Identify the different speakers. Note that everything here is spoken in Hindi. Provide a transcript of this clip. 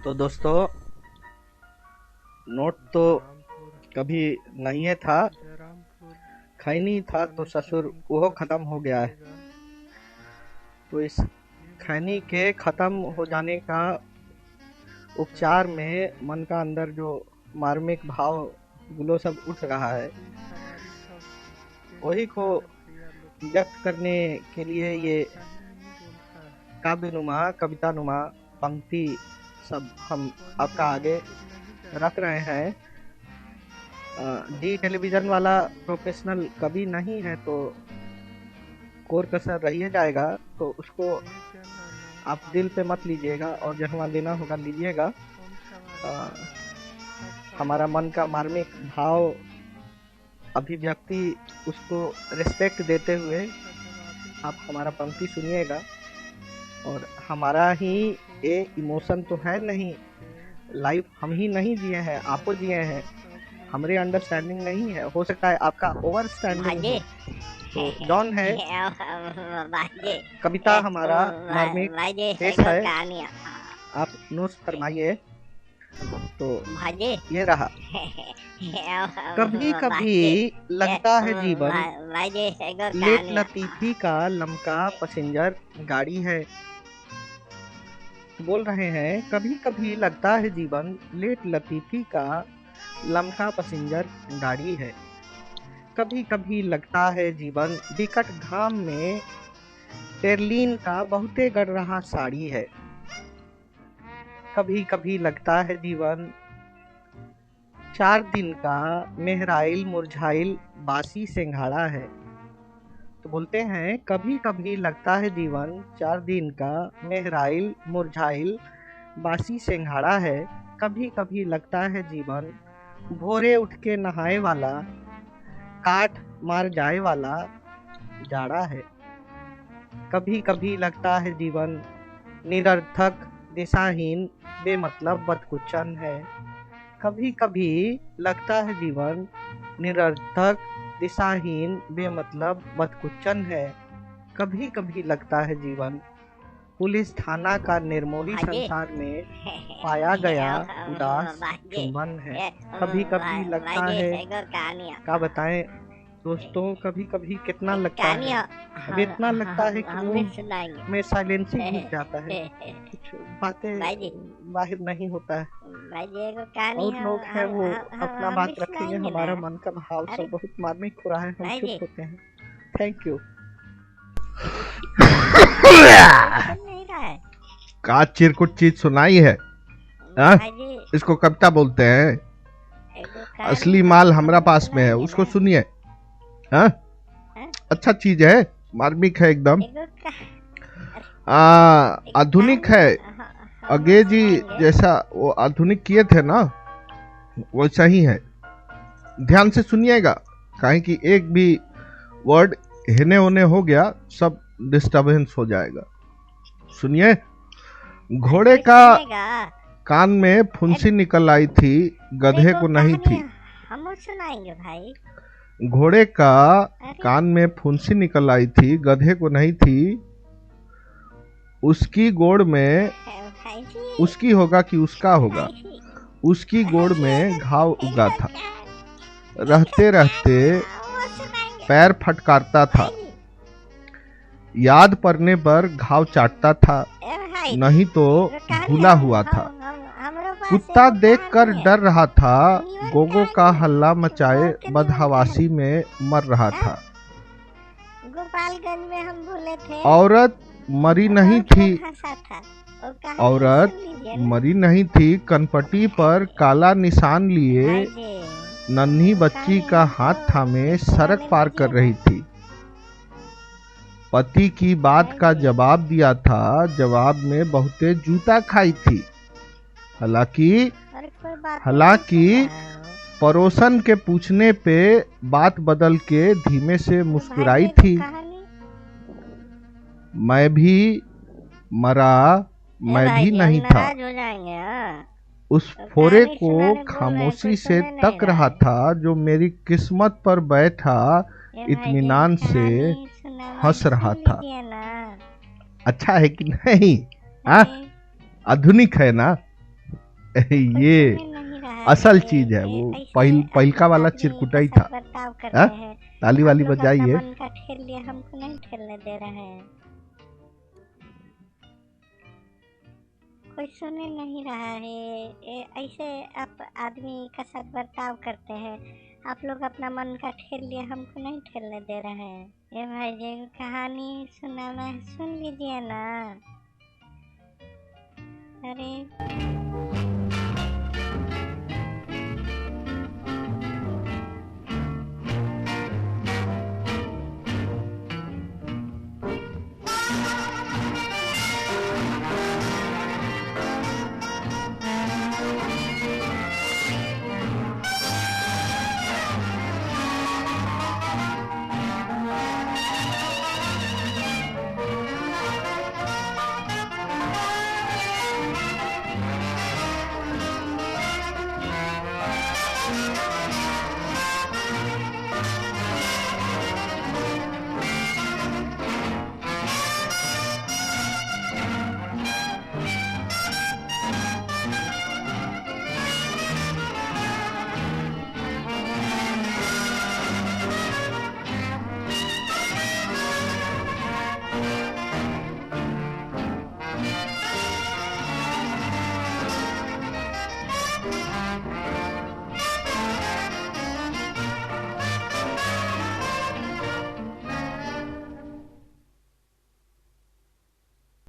Speaker 1: तो दोस्तों, नोट तो कभी नहीं है था, खैनी था तो ससुर वो खत्म हो गया है। तो इस खैनी के खत्म हो जाने का उपचार में मन का अंदर जो मार्मिक भाव गुलो सब उठ रहा है, वही को व्यक्त करने के लिए ये काव्यनुमा कवितानुमा पंक्ति सब हम आपका आगे रख रहे हैं। जी टेलीविज़न वाला प्रोफेशनल कवि नहीं है तो कोर कसर रहिए जाएगा, तो उसको आप दिल पे मत लीजिएगा और जहाँ लेना होगा लीजिएगा। हमारा मन का मार्मिक भाव अभिव्यक्ति, उसको रिस्पेक्ट देते हुए आप हमारा पंक्ति सुनिएगा। और हमारा ही ये इमोशन तो है नहीं, लाइफ हम ही नहीं जिए हैं, आपको जिए हैं, हमारे अंडरस्टैंडिंग नहीं है, हो सकता है आपका ओवरस्टैंडिंग है। तो जॉन है कविता हमारा मार्मिक पेश है, आप नोट्स फरमाइए। तो ये रहा। कभी कभी लगता है जीवन लेट लतीफी का लमका पैसेंजर गाड़ी है। बोल रहे हैं, कभी कभी लगता है जीवन लेट लतीफी का लमका पैसेंजर गाड़ी है। कभी कभी लगता है जीवन विकट घाम में टेरलीन का बहुते गड़ रहा साड़ी है। कभी कभी लगता है जीवन 4 दिन का मेहराइल मुरझाइल बासी सिंघाड़ा है। तो बोलते हैं, कभी कभी लगता है जीवन 4 दिन का मेहराइल मुरझाइल बासी सिंघाड़ा है। कभी कभी लगता है जीवन भोरे उठ के नहाए वाला काट मार जाए वाला जाड़ा है। कभी कभी लगता है जीवन निरर्थक दिशाहीन बेमतलब बदकुचन है। कभी कभी लगता है जीवन निरर्थक दिशाहीन बेमतलब बदकुचन है। कभी कभी लगता है जीवन पुलिस थाना का निर्मोही संसार में पाया गया उदास चुंबन है। कभी कभी लगता है, क्या बताएं दोस्तों, कभी कभी कितना लगता है, अभी इतना लगता है कि वो में साइलेंसिंग घुस जाता है, कुछ बातें बाहर नहीं होता है। और लोग हैं वो अपना बात रखेंगे, हमारा मन का भाव सब बहुत मार्मिक हो रहा है, हम चुप होते हैं। Thank you.
Speaker 2: का चिरकुट चीज सुनाई है, इसको कविता बोलते हैं। असली माल हमरा पास में है, उसको सुनिए। अच्छा चीज है, मार्मिक है एकदम, आधुनिक है। अगे जी जैसा वो आधुनिक किए थे ना, वैसा ही है। ध्यान से सुनिएगा, काहे कि एक भी वर्ड हेने होने हो गया सब डिस्टर्बेंस हो जाएगा। सुनिए। घोड़े का कान में फुंसी निकल आई थी, गधे को नहीं थी।
Speaker 3: हम सुनाएंगे भाई।
Speaker 2: घोड़े का कान में फुंसी निकल आई थी, गधे को नहीं थी। उसकी गोड़ में, उसकी होगा कि उसका होगा, उसकी गोड़ में घाव उगा था। रहते रहते पैर फटकारता था, याद पड़ने पर घाव चाटता था, नहीं तो भूला हुआ था। कुत्ता देखकर डर रहा था, गोगो का हल्ला मचाए बदहवासी में मर रहा था।
Speaker 3: गोपालगंज में हम बोले थे,
Speaker 2: औरत मरी नहीं थी, औरत मरी नहीं थी, कनपटी पर काला निशान लिए नन्ही बच्ची का हाथ थामे सड़क पार कर रही थी। पति की बात का जवाब दिया था, जवाब में बहुते जूता खाई थी। हालांकि पड़ोसन के पूछने पे बात बदल के धीमे से मुस्कुराई थी। मैं भी मरा, मैं भी नहीं था। उस फोरे को खामोशी से तक रहा था, जो मेरी किस्मत पर बैठा इत्मीनान से हंस रहा था। अच्छा है कि नहीं? आधुनिक है ना? ये
Speaker 3: सुन नहीं रहा
Speaker 2: असल
Speaker 3: है।
Speaker 2: चीज है,
Speaker 3: ये
Speaker 2: वो
Speaker 3: ऐसे
Speaker 2: पहिलका वाला
Speaker 3: आदमी
Speaker 2: चिरकुटाई
Speaker 3: का
Speaker 2: था।
Speaker 3: सब बर्ताव
Speaker 2: हाँ?
Speaker 3: करते हैं।
Speaker 2: ताली
Speaker 3: आप
Speaker 2: वाली
Speaker 3: लोग अपना
Speaker 2: बजाइए।
Speaker 3: मन का ठेल लिए, हमको नहीं ठेलने दे रहे हैं। कोई सुन ही नहीं रहा है। ऐसे आप आदमी का साथ बर्ताव करते हैं। आप लोग अपना मन का ठेल लिए, हमको नहीं ठेलने दे रहे हैं। ये भाई जी कहानी सुनाना है, सुन लीजिए ना। अरे